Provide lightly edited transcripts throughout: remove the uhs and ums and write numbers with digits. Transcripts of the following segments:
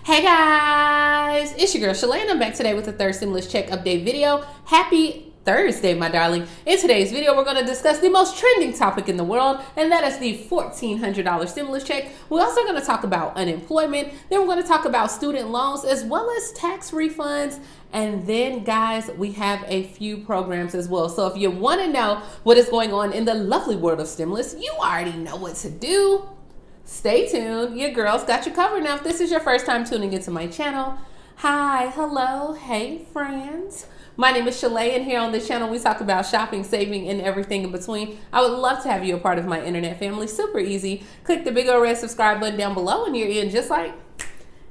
Hey guys, it's your girl Shalae and I'm back today with a third stimulus check update video. Happy Thursday, my darling. In today's video, we're going to discuss the most trending topic in the world, and that is the $1,400 stimulus check. We're also going to talk about unemployment. Then we're going to talk about student loans as well as tax refunds. And then, guys, we have a few programs as well. So if you want to know what is going on in the lovely world of stimulus, you already know what to do. Stay tuned. Your girl's got you covered. Now, if this is your first time tuning into my channel, hi, hello, hey, friends. My name is Shalae, and here on this channel, we talk about shopping, saving, and everything in between. I would love to have you a part of my internet family. Super easy. Click the big old red subscribe button down below, and you're in just like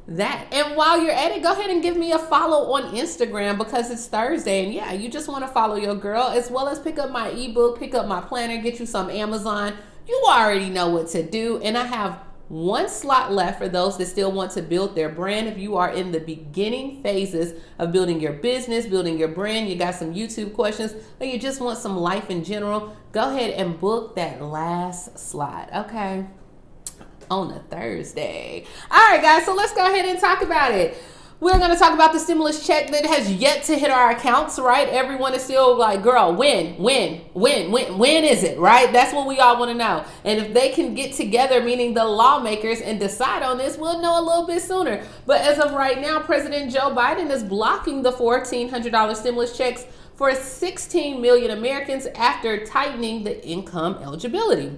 that. And while you're at it, go ahead and give me a follow on Instagram because it's Thursday. And yeah, you just want to follow your girl as well as pick up my ebook, pick up my planner, get you some Amazon. You already know what to do. And I have one slot left for those that still want to build their brand. If you are in the beginning phases of building your business, building your brand, you got some YouTube questions, or you just want some life in general, go ahead and book that last slot, okay? On a Thursday. All right, guys, so let's go ahead and talk about it. We're going to talk about the stimulus check that has yet to hit our accounts, right? Everyone is still like, girl, when is it, right? That's what we all want to know. And if they can get together, meaning the lawmakers, and decide on this, we'll know a little bit sooner. But as of right now, President Joe Biden is blocking the $1,400 stimulus checks for 16 million Americans after tightening the income eligibility.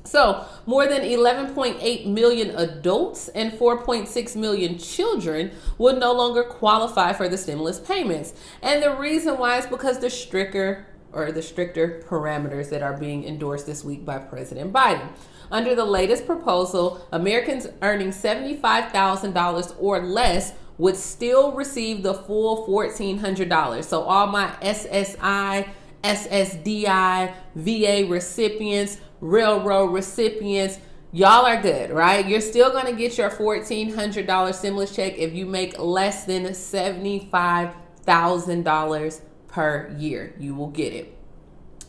So more than 11.8 million adults and 4.6 million children would no longer qualify for the stimulus payments. And the reason why is because the stricter parameters that are being endorsed this week by President Biden. Under the latest proposal, Americans earning $75,000 or less would still receive the full $1,400. So all my SSI, SSDI, VA recipients, railroad recipients, y'all are good, right? You're still going to get your $1,400 stimulus check if you make less than $75,000 per year. You will get it.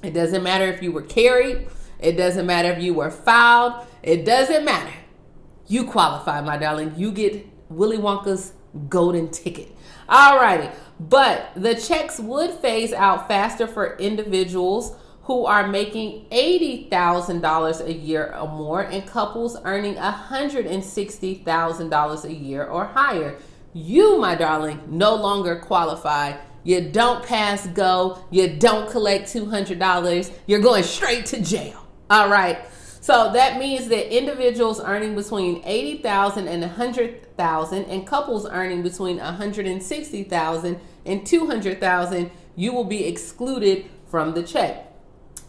It doesn't matter if you were carried. It doesn't matter if you were filed. It doesn't matter. You qualify, my darling. You get Willy Wonka's golden ticket. All righty. But the checks would phase out faster for individuals who are making $80,000 a year or more and couples earning $160,000 a year or higher. You, my darling, no longer qualify. You don't pass go. You don't collect $200. You're going straight to jail. All right. So that means that individuals earning between $80,000 and $100,000 and couples earning between $160,000 and $200,000, you will be excluded from the check.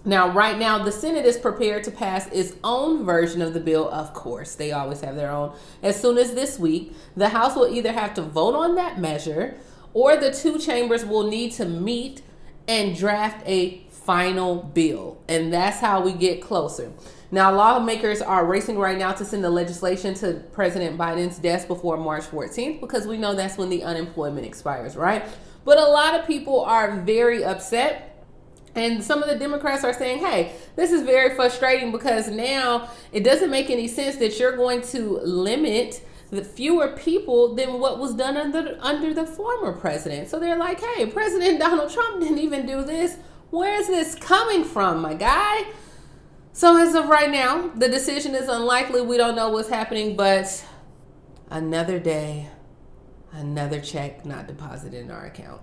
Now, right now, the Senate is prepared to pass its own version of the bill. Of course, they always have their own. As soon as this week, the House will either have to vote on that measure or the two chambers will need to meet and draft a final bill. And that's how we get closer. Now, lawmakers are racing right now to send the legislation to President Biden's desk before March 14th because we know that's when the unemployment expires, right? But a lot of people are very upset. And some of the Democrats are saying, hey, this is very frustrating because now it doesn't make any sense that you're going to limit the fewer people than what was done under the former president. So they're like, hey, President Donald Trump didn't even do this. Where is this coming from, my guy? So as of right now, the decision is unlikely. We don't know what's happening, but another day, another check not deposited in our account.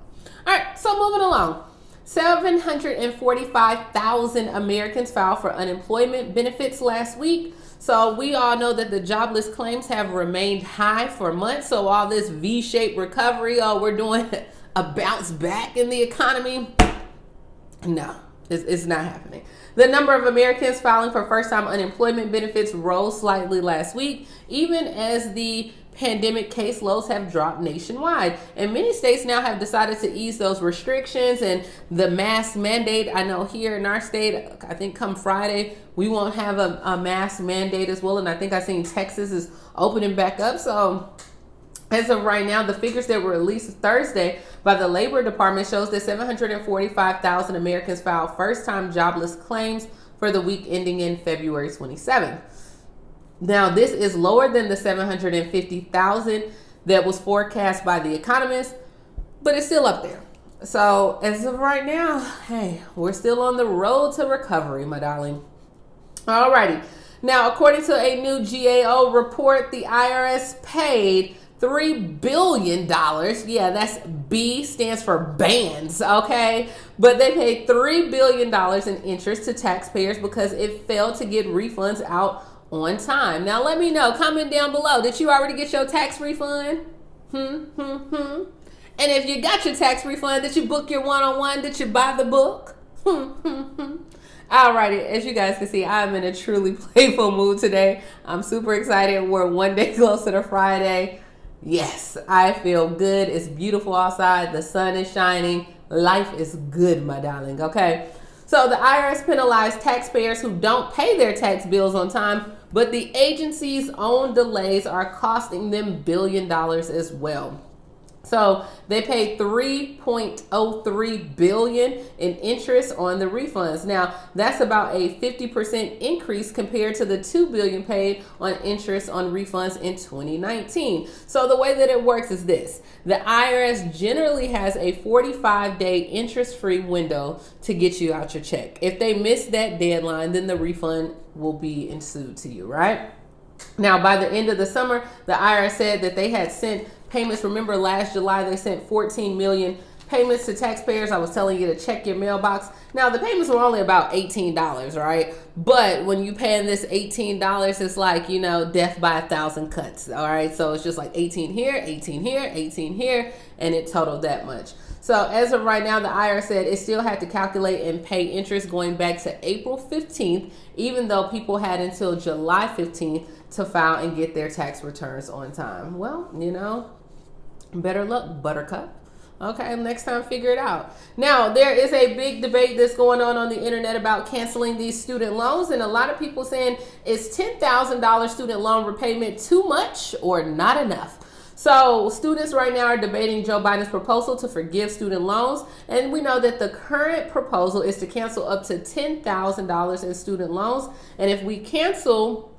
All right, so moving along. 745,000 Americans filed for unemployment benefits last week. So we all know that the jobless claims have remained high for months. So all this V-shaped recovery, we're doing a bounce back in the economy. No, it's not happening. The number of Americans filing for first-time unemployment benefits rose slightly last week, even as the pandemic caseloads have dropped nationwide. And many states now have decided to ease those restrictions and the mask mandate. I know here in our state, I think come Friday, we won't have a mask mandate as well. And I think I've seen Texas is opening back up. So as of right now, the figures that were released Thursday by the Labor Department shows that 745,000 Americans filed first-time jobless claims for the week ending in February 27th. Now, this is lower than the 750,000 that was forecast by the economists, but it's still up there. So as of right now, hey, we're still on the road to recovery, my darling. Alrighty. Now, according to a new GAO report, the IRS paid $3 billion. Yeah, that's B stands for bands, okay? But they paid $3 billion in interest to taxpayers because it failed to get refunds out on time. Now, let me know. Comment down below. Did you already get your tax refund? And if you got your tax refund, did you book your one-on-one? Did you buy the book? Alrighty, as you guys can see, I'm in a truly playful mood today. I'm super excited. We're one day closer to Friday. Yes, I feel good. It's beautiful outside. The sun is shining. Life is good, my darling. Okay. So the IRS penalized taxpayers who don't pay their tax bills on time, but the agency's own delays are costing them $1 billion as well. So they paid $3.03 billion in interest on the refunds. Now, that's about a 50% increase compared to the $2 billion paid on interest on refunds in 2019. So the way that it works is this. The IRS generally has a 45-day interest-free window to get you out your check. If they miss that deadline, then the refund will be ensued to you, right? Now, by the end of the summer, the IRS said that they had sent payments. Remember last July, they sent 14 million payments to taxpayers. I was telling you to check your mailbox. Now, the payments were only about $18, right? But when you paying this $18, it's like, you know, death by 1,000 cuts, all right? So it's just like 18 here, 18 here, 18 here, and it totaled that much. So as of right now, the IRS said it still had to calculate and pay interest going back to April 15th, even though people had until July 15th to file and get their tax returns on time. Well, you know, better luck, buttercup. Okay, next time, figure it out. Now, there is a big debate that's going on the internet about canceling these student loans, and a lot of people saying, is $10,000 student loan repayment too much or not enough? So students right now are debating Joe Biden's proposal to forgive student loans. And we know that the current proposal is to cancel up to $10,000 in student loans. And if we cancel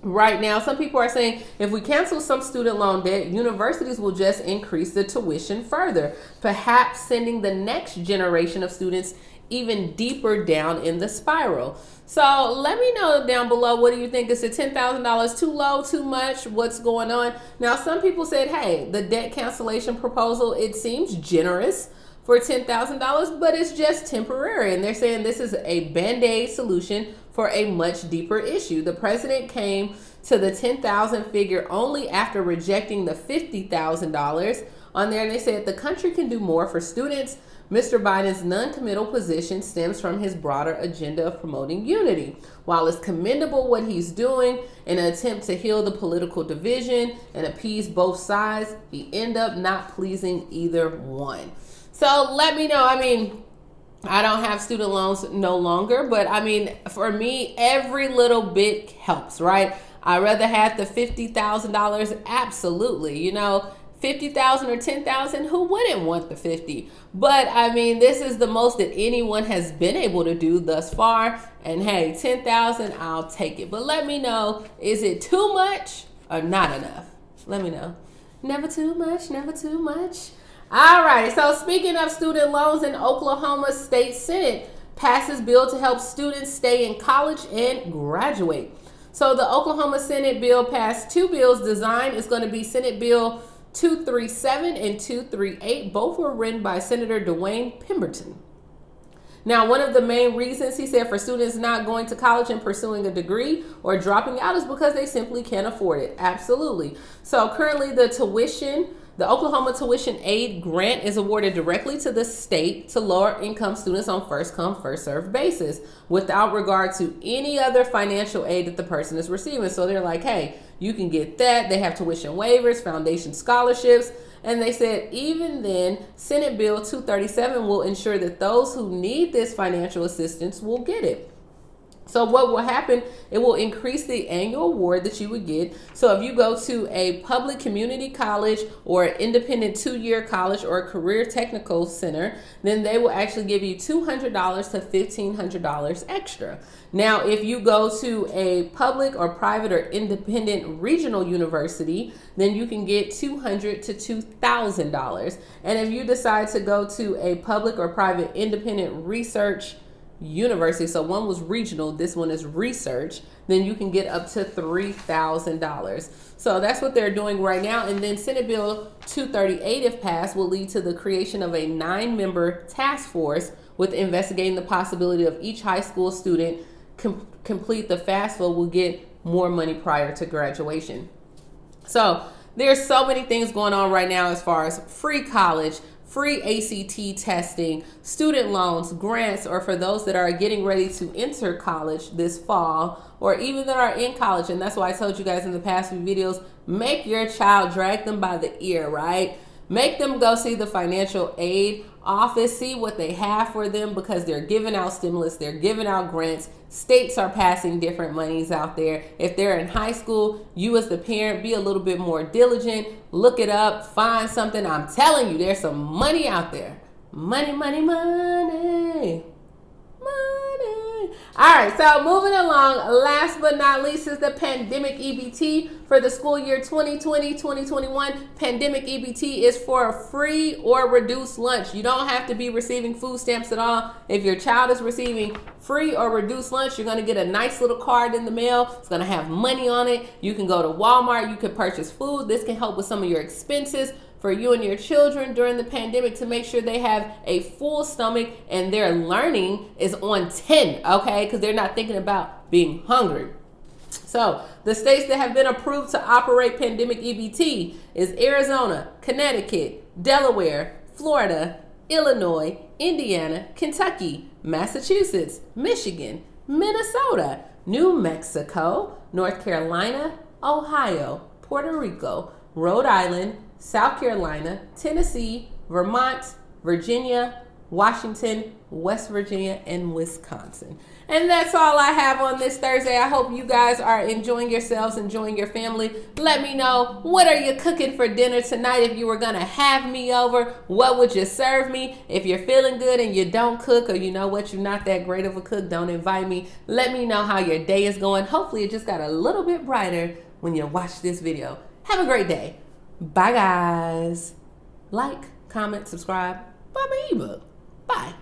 right now, some people are saying if we cancel some student loan debt, universities will just increase the tuition further, perhaps sending the next generation of students even deeper down in the spiral. So let me know down below, what do you think? Is the $10,000 too low, too much? What's going on? Now, some people said, hey, the debt cancellation proposal, it seems generous for $10,000, but it's just temporary. And they're saying this is a Band-Aid solution for a much deeper issue. The president came to the $10,000 figure only after rejecting the $50,000 on there. And they said the country can do more for students. Mr. Biden's non-committal position stems from his broader agenda of promoting unity. While it's commendable what he's doing in an attempt to heal the political division and appease both sides, he ended up not pleasing either one. So let me know. I mean, I don't have student loans no longer, but I mean, for me, every little bit helps, right? I'd rather have the $50,000. Absolutely. You know, 50,000 or 10,000, who wouldn't want the 50? But I mean, this is the most that anyone has been able to do thus far. And hey, 10,000, I'll take it. But let me know, is it too much or not enough? Let me know. Never too much, never too much. All right, so speaking of student loans, in Oklahoma State Senate passes bill to help students stay in college and graduate. So the Oklahoma Senate bill passed two bills designed. It's going to be Senate Bill 237 and 238. Both were written by Senator Dwayne Pemberton. Now, one of the main reasons, he said, for students not going to college and pursuing a degree or dropping out is because they simply can't afford it. Absolutely. So currently the Oklahoma Tuition Aid Grant is awarded directly to the state to lower income students on first come, first served basis without regard to any other financial aid that the person is receiving. So they're like, hey, you can get that. They have tuition waivers, foundation scholarships. And they said even then, Senate Bill 237 will ensure that those who need this financial assistance will get it. So what will happen, it will increase the annual award that you would get. So if you go to a public community college or an independent 2-year college or a career technical center, then they will actually give you $200 to $1,500 extra. Now, if you go to a public or private or independent regional university, then you can get $200 to $2,000. And if you decide to go to a public or private independent research university, so one was regional, this one is research, then you can get up to $3,000. So that's what they're doing right now. And then Senate Bill 238, if passed, will lead to the creation of a 9-member task force with investigating the possibility of each high school student complete the FAFSA will get more money prior to graduation. So there's so many things going on right now as far as free college, free ACT testing, student loans, grants, or for those that are getting ready to enter college this fall, or even that are in college. And that's why I told you guys in the past few videos, make your child, drag them by the ear, right? Make them go see the financial aid office, see what they have for them, because they're giving out stimulus, they're giving out grants, states are passing different monies out there. If they're in high school, you as the parent, be a little bit more diligent, look it up, find something. I'm telling you, there's some money out there. Money, money, money. Money. All right, so moving along, last but not least is the pandemic EBT for the school year 2020-2021. Pandemic EBT is for a free or reduced lunch. You don't have to be receiving food stamps at all. If your child is receiving free or reduced lunch, you're going to get a nice little card in the mail. It's going to have money on it. You can go to Walmart. You can purchase food. This can help with some of your expenses for you and your children during the pandemic to make sure they have a full stomach and their learning is on 10, okay? Because they're not thinking about being hungry. So the states that have been approved to operate pandemic EBT is Arizona, Connecticut, Delaware, Florida, Illinois, Indiana, Kentucky, Massachusetts, Michigan, Minnesota, New Mexico, North Carolina, Ohio, Puerto Rico, Rhode Island, South Carolina, Tennessee, Vermont, Virginia, Washington, West Virginia, and Wisconsin. And that's all I have on this Thursday. I hope you guys are enjoying yourselves, enjoying your family. Let me know, what are you cooking for dinner tonight? If you were going to have me over, what would you serve me? If you're feeling good and you don't cook, or you know what, you're not that great of a cook, don't invite me. Let me know how your day is going. Hopefully it just got a little bit brighter when you watch this video. Have a great day. Bye, guys. Like, comment, subscribe. Bye, ebook. Bye.